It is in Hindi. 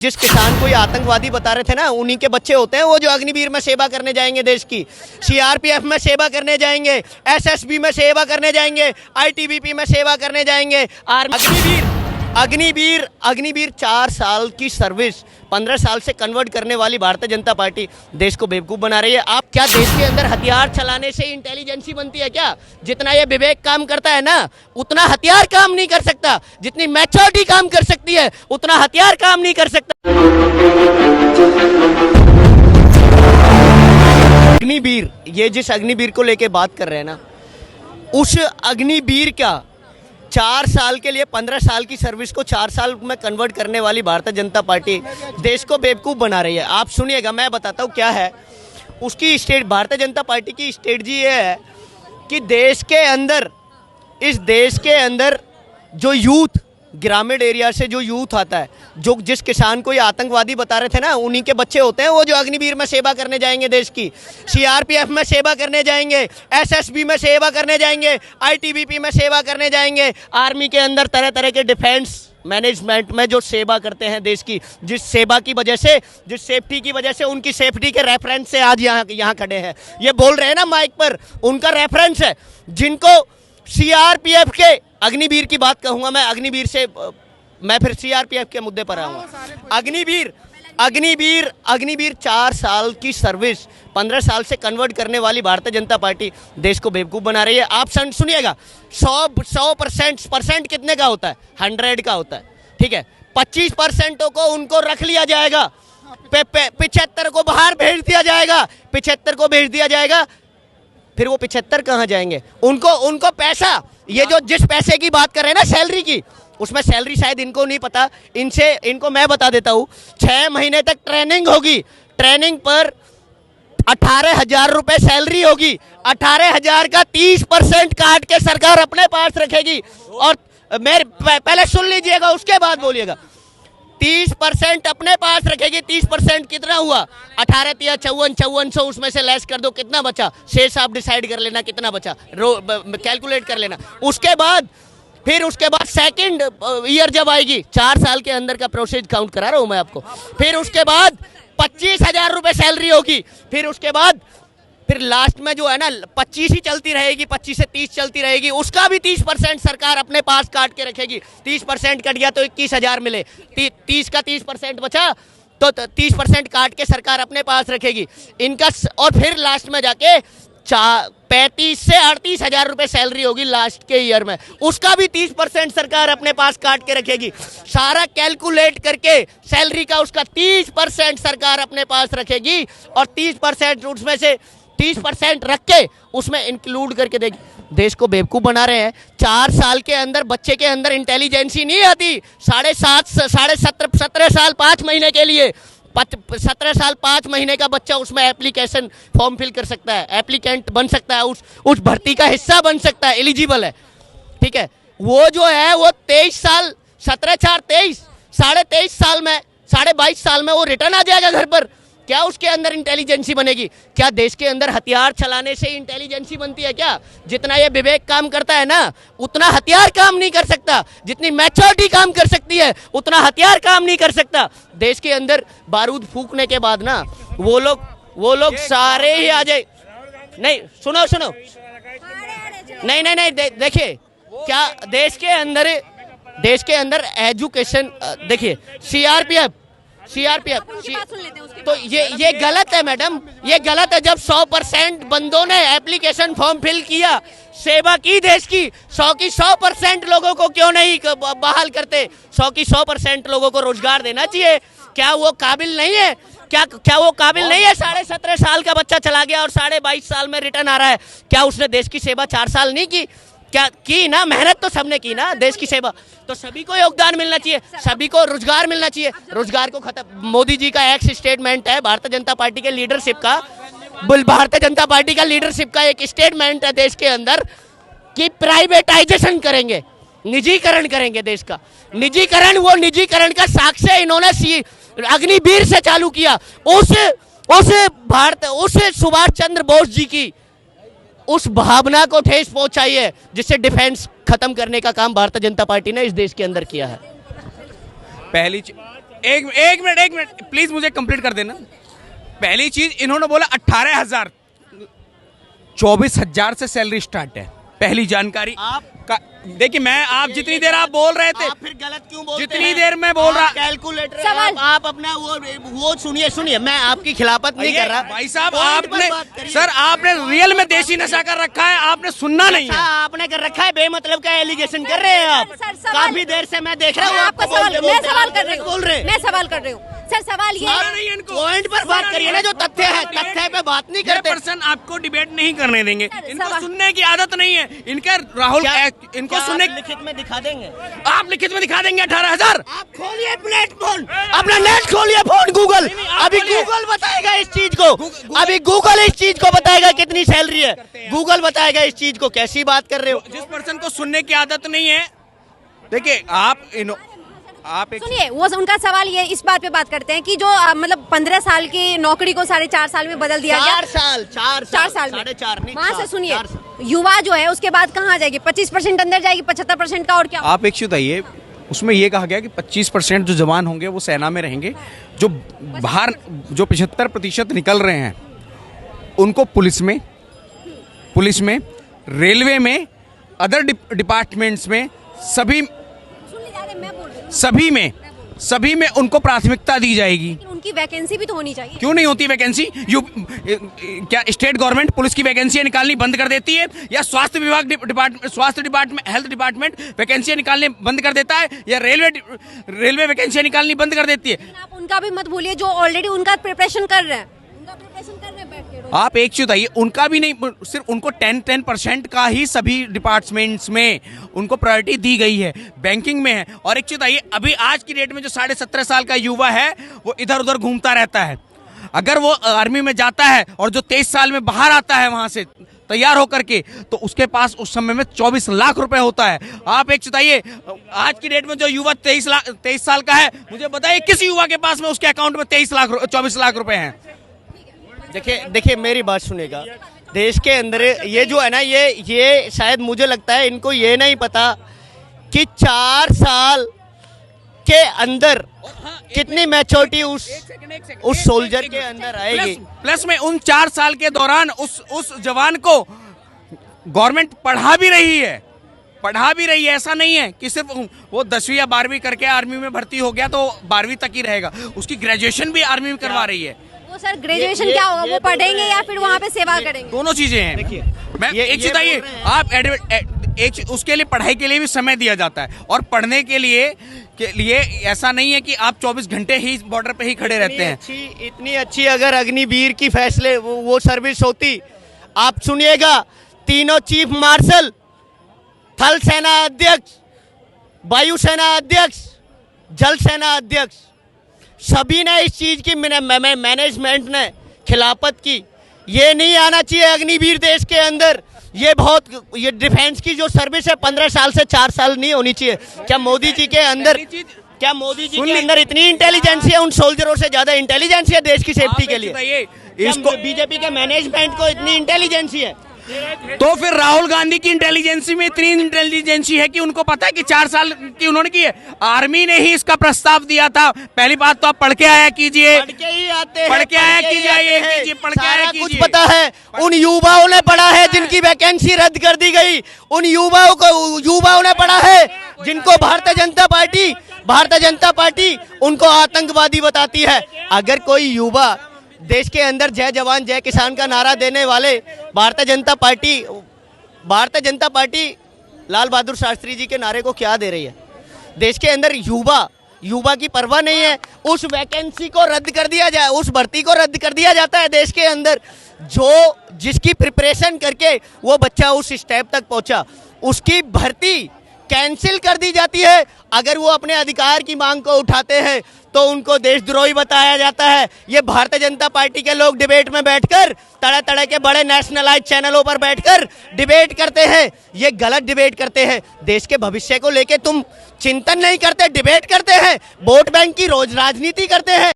जिस किसान को ये आतंकवादी बता रहे थे ना, उन्हीं के बच्चे होते हैं वो जो अग्निवीर में सेवा करने जाएंगे, देश की सीआरपीएफ में सेवा करने जाएंगे, एसएसबी में सेवा करने जाएंगे, आईटीबीपी में सेवा करने जाएंगे। अग्निवीर 4 साल की सर्विस 15 साल से कन्वर्ट करने वाली भारतीय जनता पार्टी देश को बेवकूफ़ बना रही है। आप क्या देश के अंदर हथियार चलाने से इंटेलिजेंसी बनती है क्या? जितना ये विवेक काम करता है ना, उतना हथियार काम नहीं कर सकता। जितनी मैच्योरिटी काम कर सकती है, उतना हथियार काम नहीं कर सकता। अग्निवीर, ये जिस अग्निवीर को लेके बात कर रहे हैं ना, उस अग्निवीर का 4 साल के लिए 15 साल की सर्विस को 4 साल में कन्वर्ट करने वाली भारतीय जनता पार्टी देश को बेवकूफ़ बना रही है। आप सुनिएगा, मैं बताता हूँ क्या है उसकी भारतीय जनता पार्टी की स्ट्रेटजी। ये है कि देश के अंदर जो यूथ, ग्रामीण एरिया से जो यूथ आता है, जो जिस किसान को ये आतंकवादी बता रहे थे ना, उन्हीं के बच्चे होते हैं वो जो अग्निवीर में सेवा करने जाएंगे, देश की सीआरपीएफ में सेवा करने जाएंगे, एसएसबी में सेवा करने जाएंगे, आईटीबीपी में सेवा करने जाएंगे, आर्मी के अंदर तरह तरह के डिफेंस मैनेजमेंट में जो सेवा करते हैं देश की, जिस सेफ्टी की वजह से उनकी सेफ्टी के रेफरेंस से आज यहाँ खड़े हैं। ये बोल रहे हैं ना माइक पर, उनका रेफरेंस है। जिनको सीआरपीएफ के, अग्निवीर की बात कहूँगा मैं, अग्निवीर से मैं फिर सीआरपीएफ के मुद्दे पर आऊँगा। अग्निवीर 4 साल की सर्विस 15 साल से कन्वर्ट करने वाली भारतीय जनता पार्टी देश को बेवकूफ़ बना रही है। आप सुनिएगा, 100% कितने का होता है? 100 का होता है, ठीक है। 25% को उनको रख लिया जाएगा, 75 को बाहर भेज दिया जाएगा, 75 को भेज दिया जाएगा। फिर वो 75 कहाँ जाएंगे? उनको पैसा, ये जो जिस पैसे की बात कर रहे हैं ना, सैलरी की, उसमें सैलरी शायद इनको नहीं पता। इनको मैं बता देता हूँ, 6 महीने तक ट्रेनिंग होगी। ट्रेनिंग पर 18,000 रुपये सैलरी होगी। 18,000 का 30% काट के सरकार अपने पास रखेगी। और पहले सुन लीजिएगा, उसके बाद बोलिएगा। 30% अपने पास रखेगी। 30% कितना हुआ? 18 × 5400, उसमें से लेस कर दो, कितना बचा? शेष आप डिसाइड कर लेना कितना बचा, कैलकुलेट कर लेना। उसके बाद सेकंड ईयर जब आएगी, 4 साल के अंदर का प्रोसेस काउंट करा रहा हूं मैं आपको। फिर उसके बाद 25,000 रुपये सैलरी होगी। फिर उसके बाद फिर लास्ट में जो है ना, 25 ही चलती रहेगी, 25 से 30 चलती रहेगी। उसका भी 30% सरकार अपने पास काट के रखेगी। 30% कट गया तो 21,000 मिले, 30 का 30% बचा तो 30% काट के सरकार अपने पास रखेगी इनका। और फिर लास्ट में जाके 35 से 38,000 रुपये सैलरी होगी लास्ट के ईयर में। उसका भी 30% सरकार अपने पास काट के रखेगी। सारा कैलकुलेट करके सैलरी का उसका 30% सरकार अपने पास रखेगी। और 30% उसमें से 30% रख के उसमें इंक्लूड करके देगी। देश को बेवकूफ़ बना रहे हैं। 4 साल के अंदर बच्चे के अंदर इंटेलिजेंसी नहीं आती। 17 साल 5 महीने के लिए, 17 साल 5 महीने का बच्चा उसमें एप्लीकेशन फॉर्म फिल कर सकता है, एप्लीकेंट बन सकता है, उस भर्ती का हिस्सा बन सकता है, एलिजिबल है, ठीक है। वो जो है वो 23 साल, 17 4 23, 23.5 साल में, 22.5 साल में वो रिटर्न आ जाएगा घर पर। क्या उसके अंदर इंटेलिजेंसी बनेगी? क्या देश के अंदर हथियार चलाने से इंटेलिजेंसी बनती है क्या? जितना ये विवेक काम करता है ना, उतना हथियार काम नहीं कर सकता। जितनी मैच्योरिटी काम कर सकती है, उतना हथियार काम नहीं कर सकता। देश के अंदर बारूद फूकने के बाद ना, वो लोग सारे ही आ जाए। नहीं, सुनो, नहीं, देखिए क्या देश के अंदर एजुकेशन, देखिए सीआरपीएफ तो ये गलत है मैडम, ये गलत है। जब 100% बंदों ने एप्लीकेशन फॉर्म फिल किया, सेवा की देश की, 100 की 100% लोगों को क्यों नहीं बहाल करते? 100 की 100% लोगों को रोजगार देना चाहिए। क्या वो काबिल नहीं है? क्या वो काबिल नहीं है? 17.5 साल का बच्चा चला गया और 22.5 साल में रिटर्न आ रहा है। क्या उसने देश की सेवा 4 साल नहीं की? क्या की ना? मेहनत तो सबने की ना, देश की सेवा। तो सभी को योगदान मिलना चाहिए, सभी को रोजगार मिलना चाहिए। रोजगार को खत्म, मोदी जी का एक्स स्टेटमेंट है, भारतीय जनता पार्टी के लीडरशिप का, भारतीय जनता पार्टी का लीडरशिप का एक स्टेटमेंट है देश के अंदर कि प्राइवेटाइजेशन करेंगे, निजीकरण करेंगे देश का। वो निजीकरण का साक्ष्य इन्होंने अग्निवीर से चालू किया। उस सुभाष चंद्र बोस जी की उस भावना को ठेस पहुंचाई है, जिससे डिफेंस खत्म करने का काम भारतीय जनता पार्टी ने इस देश के अंदर किया है। एक मिनट प्लीज मुझे कंप्लीट कर देना। पहली चीज इन्होंने बोला 18,000, 24,000 से सैलरी स्टार्ट है। पहली जानकारी आप देखिए, मैं आप जितनी देर आप बोल रहे थे, आप फिर गलत क्यों बोलते जितनी हैं? देर मैं बोल रहा, कैलकुलेटर सवाल- आप अपना वो सुनिए, मैं आपकी खिलाफत नहीं कर रहा भाई साहब। पॉइंट पर आपने बात करिए। सर आपने रियल में देसी नशा कर रखा है, आपने सुनना नहीं अच्छा, है। आपने कर रखा है, बेमतलब का एलिगेशन कर रहे हैं आप। सर, सवाल- काफी देर से मैं देख रहा हूँ मैं आपको आपका सवाल, बोलते- मैं बोलते- सवाल आप कर रही बोल रहे हूँ, हैं। मैं सवाल कर रही हूँ। सर सवाल ये सुनना है, नहीं है इनको। पॉइंट पर बात करिए ना, जो तथ्य है, तथ्य पे बात नहीं करते। पर्सन आपको डिबेट नहीं करने देंगे। सर, इनको सवाल- सुनने की आदत नहीं है। इनका राहुल इनको क्या सुनने, आप लिखित में दिखा देंगे? आप लिखित में दिखा देंगे 18,000। आप खोलिए प्लेटफॉर्म, अपना नेट खोलिए, फोन गूगल, आप अभी खोलिए। गूगल बताएगा इस चीज को, अभी गूगल इस चीज को बताएगा कितनी सैलरी है, गूगल बताएगा इस चीज को। कैसी बात कर रहे हो? जिस पर्सन को सुनने की आदत नहीं है, देखिए आप एक सुनिए, वो उनका सवाल ये इस बात पे बात करते हैं कि जो मतलब 15 साल की नौकरी को 4.5 साल में बदल दिया गया। 4 साल में, में 4.5 नहीं, वहाँ से 4 सुनिए, 4 साल। युवा जो है उसके बाद कहाँ जाएगी? 25% अंदर जाएगी, 75% का और क्या? आप एक चीज बताइए, उसमें ये कहा गया कि 25% जो जवान होंगे वो सेना में रहेंगे, जो बाहर जो 75% निकल रहे हैं उनको पुलिस में, रेलवे में, अदर डिपार्टमेंट्स में, सुन लीजिए, मैं बोल रही हूँ, सभी में उनको प्राथमिकता दी जाएगी। लेकिन उनकी वैकेंसी भी तो होनी चाहिए। क्यों नहीं होती वैकेंसी? क्या स्टेट गवर्नमेंट पुलिस की वैकेंसी निकालनी बंद कर देती है, या स्वास्थ्य विभाग स्वास्थ्य डिपार्टमेंट, हेल्थ डिपार्टमेंट वैकेंसी निकालने बंद कर देता है, या रेलवे वैकेंसी निकालनी बंद कर देती है? लेकिन आप उनका भी मत भूलिए जो ऑलरेडी उनका प्रिपरेशन कर रहे हैं, बैठ के रोज। आप एक चीज बताइए, उनका भी नहीं, सिर्फ उनको 10% का ही सभी डिपार्टमेंट्स में उनको प्रायोरिटी दी गई है, बैंकिंग में है। और एक चीज बताइए, अभी आज की डेट में जो 17.5 साल का युवा है वो इधर उधर घूमता रहता है। अगर वो आर्मी में जाता है और जो 23 साल में बाहर आता है वहां से तैयार होकर के, तो उसके पास उस समय में 24 लाख रुपए होता है। आप एक बताइए, आज की डेट में जो युवा 23 साल का है, मुझे बताइए किस युवा के पास में उसके अकाउंट में 24 लाख रुपए हैं? देखिए मेरी बात सुनेगा। देश के अंदर ये जो है ना, ये शायद मुझे लगता है इनको ये नहीं पता कि 4 साल के अंदर कितनी मैच्योरिटी उस सोल्जर के अंदर आएगी। प्लस में उन 4 साल के दौरान उस जवान को गवर्नमेंट पढ़ा भी रही है। ऐसा नहीं है कि सिर्फ वो 10वीं या 12वीं करके आर्मी में भर्ती हो गया तो 12वीं तक ही रहेगा, उसकी ग्रेजुएशन भी आर्मी में करवा रही है। वो सर ग्रेजुएशन क्या होगा? वो पढ़ेंगे या फिर वहाँ पे सेवा करेंगे? दोनों चीजें हैं। देखिए, मैं एक चीज बताइए, आप उसके लिए पढ़ाई के लिए भी समय दिया जाता है, और पढ़ने के लिए ऐसा नहीं है कि आप 24 घंटे ही बॉर्डर पे ही खड़े रहते हैं। इतनी अच्छी अगर अग्निवीर की फैसले वो सर्विस होती, आप सुनिएगा, तीनों चीफ मार्शल, थल सेना अध्यक्ष, वायुसेना अध्यक्ष, जल सेना अध्यक्ष, सभी ने इस चीज की मैनेजमेंट ने खिलाफत की। ये नहीं आना चाहिए अग्निवीर देश के अंदर। ये डिफेंस की जो सर्विस है 15 साल से 4 साल नहीं होनी चाहिए। क्या मोदी जी के अंदर इतनी इंटेलिजेंस है? उन सोल्जरों से ज्यादा इंटेलिजेंस है देश की सेफ्टी के लिए? इसको बीजेपी के मैनेजमेंट को इतनी इंटेलिजेंस है? तो फिर राहुल गांधी की इंटेलिजेंसी में इतनी इंटेलिजेंसी है कि उनको पता है कि 4 साल की उन्होंने की है। आर्मी ने ही इसका प्रस्ताव दिया था। पहली बात तो आप पढ़ के आया कीजिए, पढ़ के ही आते हैं, पढ़ के आया पढ़ के ही कीजिए, आते ये हैं। कीजिए, पढ़ के आया सारा कुछ कीजिए। पता है। उन युवाओं ने पढ़ा है जिनकी वैकेंसी रद्द कर दी गई। उन युवाओं ने पढ़ा है जिनको भारतीय जनता पार्टी उनको आतंकवादी बताती है। अगर कोई युवा देश के अंदर जय जवान जय किसान का नारा देने वाले भारतीय जनता पार्टी लाल बहादुर शास्त्री जी के नारे को क्या दे रही है? देश के अंदर युवा की परवाह नहीं है। उस वैकेंसी को रद्द कर दिया जाए, उस भर्ती को रद्द कर दिया जाता है देश के अंदर। जिसकी प्रिपरेशन करके वो बच्चा उस स्टेप तक पहुंचा, उसकी भर्ती कैंसिल कर दी जाती है। अगर वो अपने अधिकार की मांग को उठाते हैं तो उनको देशद्रोही बताया जाता है। ये भारतीय जनता पार्टी के लोग डिबेट में बैठकर तरह के बड़े नेशनलाइज चैनलों पर बैठकर डिबेट करते हैं। ये गलत डिबेट करते हैं। देश के भविष्य को लेके तुम चिंतन नहीं करते, डिबेट करते हैं, वोट बैंक की रोज राजनीति करते हैं।